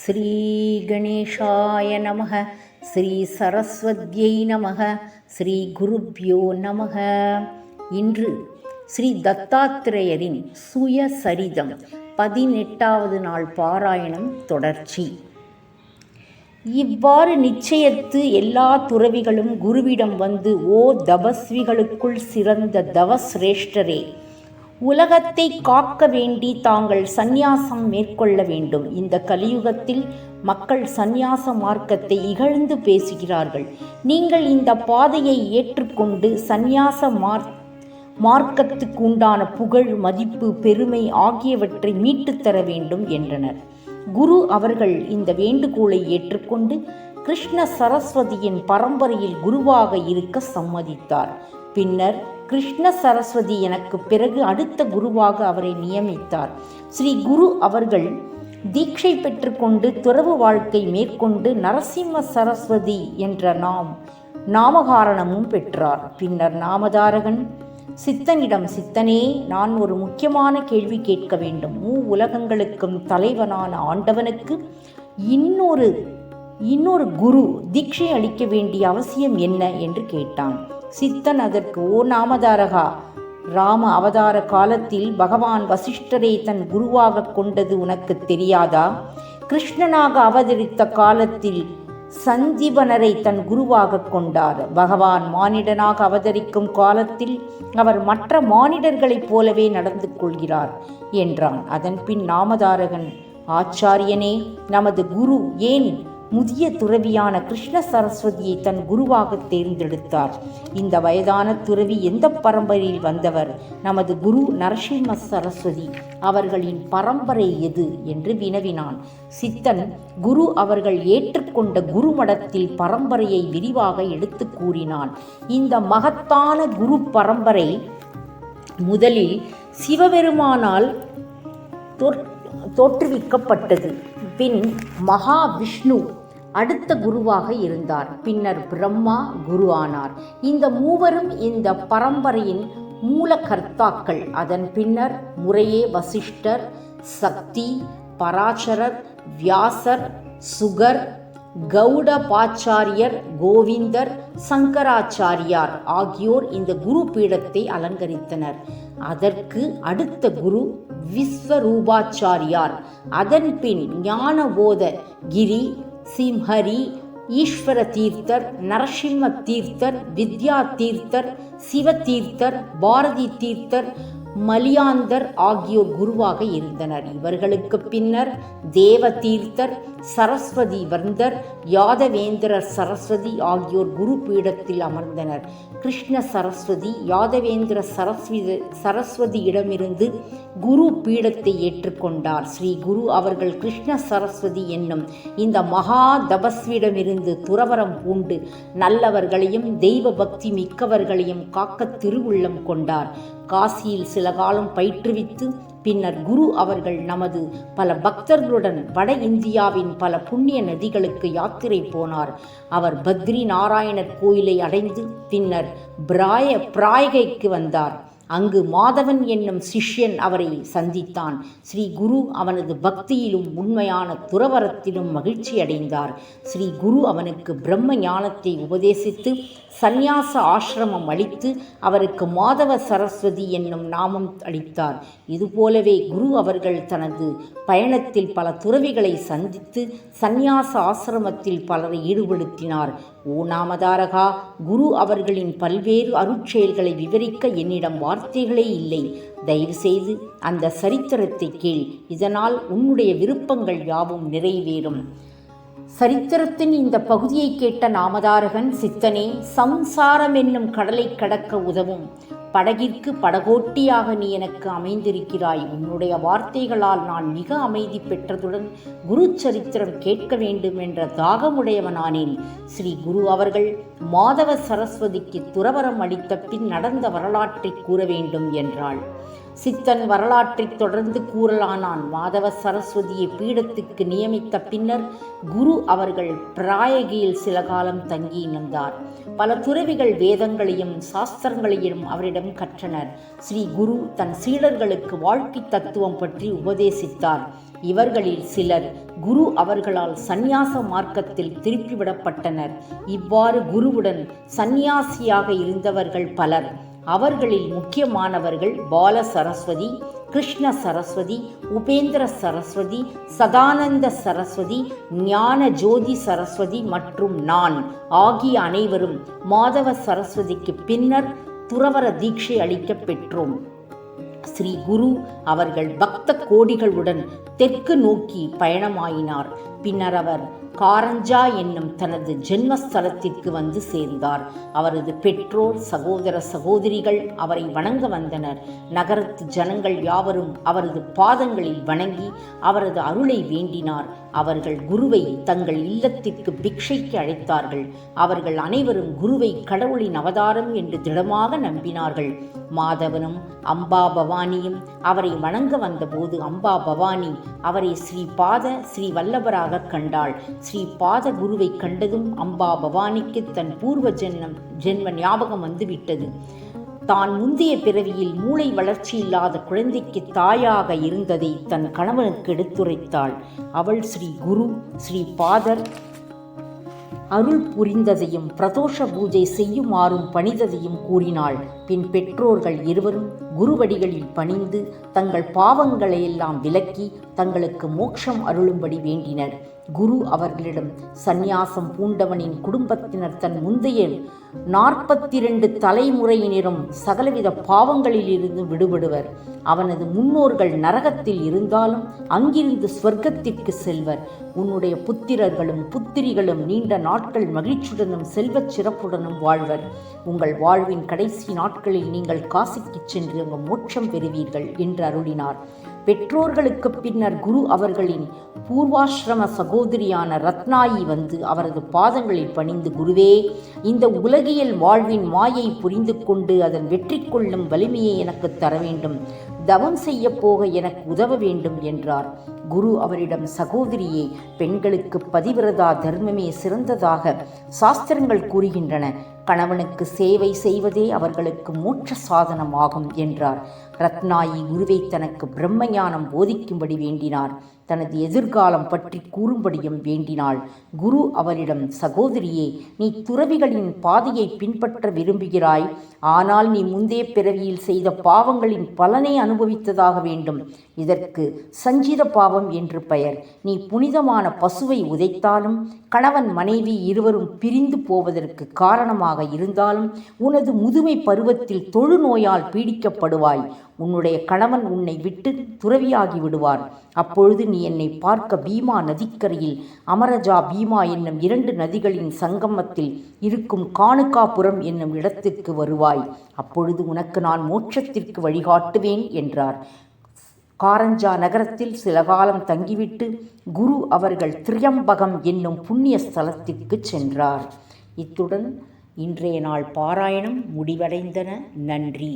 ஸ்ரீ கணேஷாய நமக. ஸ்ரீ சரஸ்வத்யை நமக. ஸ்ரீ குருப்யோ நமக. இன்று ஸ்ரீ தத்தாத்திரேயரின் சுயசரிதம் 18வது நாள் பாராயணம் தொடர்ச்சி. இவ்வாறு நிச்சயத்து எல்லா துறவிகளும் குருவிடம் வந்து, ஓ தபஸ்விகளுக்குள் சிறந்த தவசிரேஷ்டரே, உலகத்தை காக்க வேண்டி தாங்கள் சந்நியாசம் மேற்கொள்ள வேண்டும். இந்த கலியுகத்தில் மக்கள் சந்நியாச மார்க்கத்தை இகழ்ந்து பேசுகிறார்கள். நீங்கள் இந்த பாதையை ஏற்றுக்கொண்டு சந்நியாச மார்க்கத்துக்கு உண்டான புகழ், மதிப்பு, பெருமை ஆகியவற்றை மீட்டுத்தர வேண்டும் என்றனர். குரு அவர்கள் இந்த வேண்டுகோளை ஏற்றுக்கொண்டு கிருஷ்ண சரஸ்வதியின் பரம்பரையில் குருவாக இருக்க சம்மதித்தார். பின்னர் கிருஷ்ண சரஸ்வதி எனக்கு பிறகு அடுத்த குருவாக அவரை நியமித்தார். ஸ்ரீ குரு அவர்கள் தீட்சை பெற்றுக்கொண்டு துறவு வாழ்க்கை மேற்கொண்டு நரசிம்ம சரஸ்வதி என்ற நாமகாரணமும் பெற்றார். பின்னர் நாமதாரகன் சித்தனிடம், சித்தனே, நான் ஒரு முக்கியமான கேள்வி கேட்க வேண்டும். உலகங்களுக்கும் தலைவனான ஆண்டவனுக்கு இன்னொரு குரு தீட்சை அளிக்க வேண்டிய அவசியம் என்ன என்று கேட்டான். சித்தன் அதற்கு, ஓ நாமதாரகா, ராம அவதார காலத்தில் பகவான் வசிஷ்டரை தன் குருவாக கொண்டது உனக்கு தெரியாதா? கிருஷ்ணனாக அவதரித்த காலத்தில் சஞ்சீவனரை தன் குருவாக கொண்டார். பகவான் மானிடனாக அவதரிக்கும் காலத்தில் அவர் மற்ற மானிடர்களைப் போலவே நடந்து கொள்கிறார் என்றான். அதன் பின் நாமதாரகன், ஆச்சாரியனே, நமது குரு ஏன் முதிய துறவியான கிருஷ்ண சரஸ்வதியை தன் குருவாக தேர்ந்தெடுத்தார்? இந்த வயதான துறவி எந்த பரம்பரையில் வந்தவர்? நமது குரு நரசிம்ம சரஸ்வதி அவர்களின் பரம்பரை எது என்று வினவினான். சித்தன் குரு அவர்கள் ஏற்றுக்கொண்ட குருமடத்தில் பரம்பரையை விரிவாக எடுத்து கூறினான். இந்த மகத்தான குரு பரம்பரை முதலில் சிவபெருமானால் தோற்றுவிக்கப்பட்டது. பின் மகாவிஷ்ணு அடுத்த குருவாக இருந்தார். பின்னர் பிரம்மா குரு ஆனார். இந்த மூவரும் இந்த பரம்பரையின் மூலகர்த்தாக்கள். அதன் பின்னர் முறையே வசிஷ்டர், சக்தி, பராசரர், வியாசர், சுகர், கௌடபாச்சாரியர், கோவிந்தர், சங்கராச்சாரியார் ஆகியோர் இந்த குரு பீடத்தை அலங்கரித்தனர். அதற்கு அடுத்த குரு விஸ்வரூபாச்சாரியார். அதன் பின் ஞானபோத கிரி, சிம்ஹரி, ஈஸ்வர தீர்த்தர், நரசிம்ம தீர்த்தர், வித்யா தீர்த்தர், சிவ தீர்த்தர், பாரதி தீர்த்தர், மலியாந்தர் ஆகியோர் குருவாக இருந்தனர். இவர்களுக்கு பின்னர் தேவ தீர்த்தர், சரஸ்வதி வர்ந்தர், யாதவேந்திரர் சரஸ்வதி ஆகியோர் குரு பீடத்தில் அமர்ந்தனர். கிருஷ்ண சரஸ்வதி யாதவேந்திர சரஸ்வதியிடமிருந்து குரு பீடத்தை ஏற்றுக்கொண்டார். ஸ்ரீ குரு அவர்கள் கிருஷ்ண சரஸ்வதி என்னும் இந்த மகா தபஸ்விடமிருந்து துறவரம் பூண்டு நல்லவர்களையும் தெய்வ பக்தி மிக்கவர்களையும் காக்க திருவுள்ளம் கொண்டார். காசியில் சில காலம் பயிற்றுவித்து பின்னர் குரு அவர்கள் நமது பல பக்தர்களுடன் வட இந்தியாவின் பல புண்ணிய நதிகளுக்கு யாத்திரை போனார். அவர் பத்ரி நாராயணர் கோயிலை அடைந்து பின்னர் பிராயகைக்கு வந்தார். அங்கு மாதவன் என்னும் சிஷ்யன் அவரை சந்தித்தான். ஸ்ரீ குரு அவனது பக்தியிலும் உண்மையான துறவரத்திலும் மகிழ்ச்சி அடைந்தார். ஸ்ரீ குரு அவனுக்கு பிரம்ம ஞானத்தை உபதேசித்து சந்நியாச ஆசிரமம் அளித்து அவருக்கு மாதவ சரஸ்வதி என்னும் நாமம் அளித்தார். இதுபோலவே குரு அவர்கள் தனது பயணத்தில் பல துறவிகளை சந்தித்து சந்நியாச ஆசிரமத்தில் பலரை ஈடுபடுத்தினார். ஓ நாமதாரகா, குரு அவர்களின் பல்வேறு அருட்செயல்களை விவரிக்க என்னிடம் வார்த்தைகளே இல்லை. தயவு செய்து அந்த சரித்திரத்தை கேள். இதனால் உன்னுடைய விருப்பங்கள் யாவும் நிறைவேறும். சரித்திரத்தின் இந்த பகுதியை கேட்ட நாமதாரகன், சித்தனே, சம்சாரம் என்னும் கடலை கடக்க உதவும் படகிற்கு படகோட்டியாக நீ எனக்கு அமைந்திருக்கிறாய். உன்னுடைய வார்த்தைகளால் நான் மிக அமைதி பெற்றதுடன் குரு சரித்திரம் கேட்க வேண்டும் என்ற தாகமுடையவனானேன். ஸ்ரீ குரு அவர்கள் மாதவ சரஸ்வதிக்கு துறவரம் அளித்த பின் நடந்த வரலாற்றை கூற வேண்டும் என்றாள். சித்தன் வரலாற்றைத் தொடர்ந்து கூறலானான். மாதவ சரஸ்வதியை பீடத்துக்கு நியமித்த பின்னர் குரு அவர்கள் பிராயகியில் சில காலம் தங்கியிருந்தார். பல துறவிகள் வேதங்களையும் சாஸ்திரங்களையும் அவரிடம் கற்றனர். ஸ்ரீ குரு தன் சீடர்களுக்கு வாழ்க்கை தத்துவம் பற்றி உபதேசித்தார். இவர்களில் சிலர் குரு அவர்களால் சந்நியாச மார்க்கத்தில் திருப்பிவிடப்பட்டனர். இவ்வாறு குருவுடன் சந்நியாசியாக இருந்தவர்கள் பலர். அவர்களில் முக்கியமானவர்கள் பால சரஸ்வதி, கிருஷ்ண சரஸ்வதி, உபேந்திர சரஸ்வதி, சதானந்த சரஸ்வதி, ஞான ஜோதி சரஸ்வதி மற்றும் நான் ஆகிய அனைவரும் மாதவ சரஸ்வதிக்கு பின்னர் துறவர தீட்சை அளிக்கப் பெற்றோம். ஸ்ரீ குரு அவர்கள் பக்த கோடிகளுடன் தெற்கு நோக்கி பயணமாயினார். பின்னர் அவர் காரஞ்சா என்னும் தனது ஜென்மஸ்தலத்திற்கு வந்து சேர்ந்தார். அவரது பெற்றோர், சகோதர சகோதரிகள் அவரை வணங்க வந்தனர். நகரத்து ஜனங்கள் யாவரும் அவரது பாதங்களில் வணங்கி அவரது அருளை வேண்டினார். அவர்கள் குருவை தங்கள் இல்லத்திற்கு பிக்ஷைக்கு அழைத்தார்கள். அவர்கள் அனைவரும் குருவை கடவுளின் அவதாரம் என்று திடமாக நம்பினார்கள். மாதவனும் அம்பா பவானியும் அவரை வணங்க வந்தபோது அம்பா பவானி அவரை ஸ்ரீ வல்லபராக கண்டாள். ஸ்ரீ பாத குருவை கண்டதும் அம்பா பவானிக்கு தன் பூர்வ ஜென்ம ஞாபகம் வந்துவிட்டது. தான் முந்தைய பிறவியில் மூளை வளர்ச்சி இல்லாத குழந்தைக்கு தாயாக இருந்ததை தன் கணவனுக்கு எடுத்துரைத்தாள். அவள் ஸ்ரீ குரு ஸ்ரீ பாதர் அருள் புரிந்ததையும் பிரதோஷ பூஜை செய்யுமாறும் பணிததையும் கூறினாள். பின் பெற்றோர்கள் இருவரும் குருவடிகளில் பணிந்து தங்கள் பாவங்களையெல்லாம் விலக்கி தங்களுக்கு மோட்சம் அருளும்படி வேண்டினர். குரு அவர்களிடம் சந்நியாசம் பூண்டவனின் குடும்பத்தினர் தன் முந்தைய 42 தலைமுறையினரும் சகலவித பாவங்களிலிருந்து விடுபடுவர். அவனது முன்னோர்கள் நரகத்தில் இருந்தாலும் அங்கிருந்து ஸ்வர்க்கத்திற்கு செல்வர். உன்னுடைய புத்திரர்களும் புத்திரிகளும் நீண்ட நாட்கள் மகிழ்ச்சியுடனும் செல்வச் சிறப்புடனும் வாழ்வர். உங்கள் வாழ்வின் கடைசி நாட்களில் நீங்கள் காசிக்கு சென்று அங்கு மோட்சம் பெறுவீர்கள் என்று அருளினார். பெற்றோர்களுக்கு பின்னர் குரு அவர்களின் பூர்வாசிரம சகோதரியான ரத்னாயி வந்து அவரது பாதங்களில் பணிந்து, குருவே, இந்த உலகியல் வாழ்வின் மாயை புரிந்து கொண்டு அதன் வெற்றி கொள்ளும் வலிமையை எனக்கு தர வேண்டும். தவம் செய்ய போக எனக்கு உதவ வேண்டும் என்றார். குரு அவரிடம், சகோதரியே, பெண்களுக்கு பதிவிரதா தர்மமே சிறந்ததாக சாஸ்திரங்கள் கூறுகின்றன. கணவனுக்கு சேவை செய்வதே அவர்களுக்கு மோட்ச சாதனமாகும் என்றார். ரத்னாயி குருவை தனக்கு பிரம்மஞானம் போதிக்கும்படி வேண்டினார். தனது எதிர்காலம் பற்றி கூறும்படியும் வேண்டினாள். குரு அவரிடம், சகோதரியே, நீ துறவிகளின் பாதையை பின்பற்ற விரும்புகிறாய். ஆனால் நீ முந்தைய பிறவியில் செய்த பாவங்களின் பலனை அனுபவித்ததாக வேண்டும். இதற்கு சஞ்சித பாவம் என்று பெயர். நீ புனிதமான பசுவை உதைத்தாலும், கணவன் மனைவி இருவரும் பிரிந்து போவதற்கு காரணமாக இருந்தாலும், உனது முதுமை பருவத்தில் தொழுநோயால் பீடிக்கப்படுவாய். உன்னுடைய கணவன் உன்னை விட்டு துறவியாகி விடுவார். அப்பொழுது நீ என்னை பார்க்க பீமா நதிக்கரையில் அமரஜா பீமா என்னும் 2 நதிகளின் சங்கமத்தில் இருக்கும் காணுகாபுரம் என்னும் இடத்திற்கு வருவாய். அப்பொழுது உனக்கு நான் மோட்சத்திற்கு வழிகாட்டுவேன் என்றார். காரஞ்சா நகரத்தில் சில காலம் தங்கிவிட்டு குரு அவர்கள் திரியம்பகம் என்னும் புண்ணிய ஸ்தலத்திற்கு சென்றார். இத்துடன் இன்றைய நாள் பாராயணம் முடிவடைந்தன. நன்றி.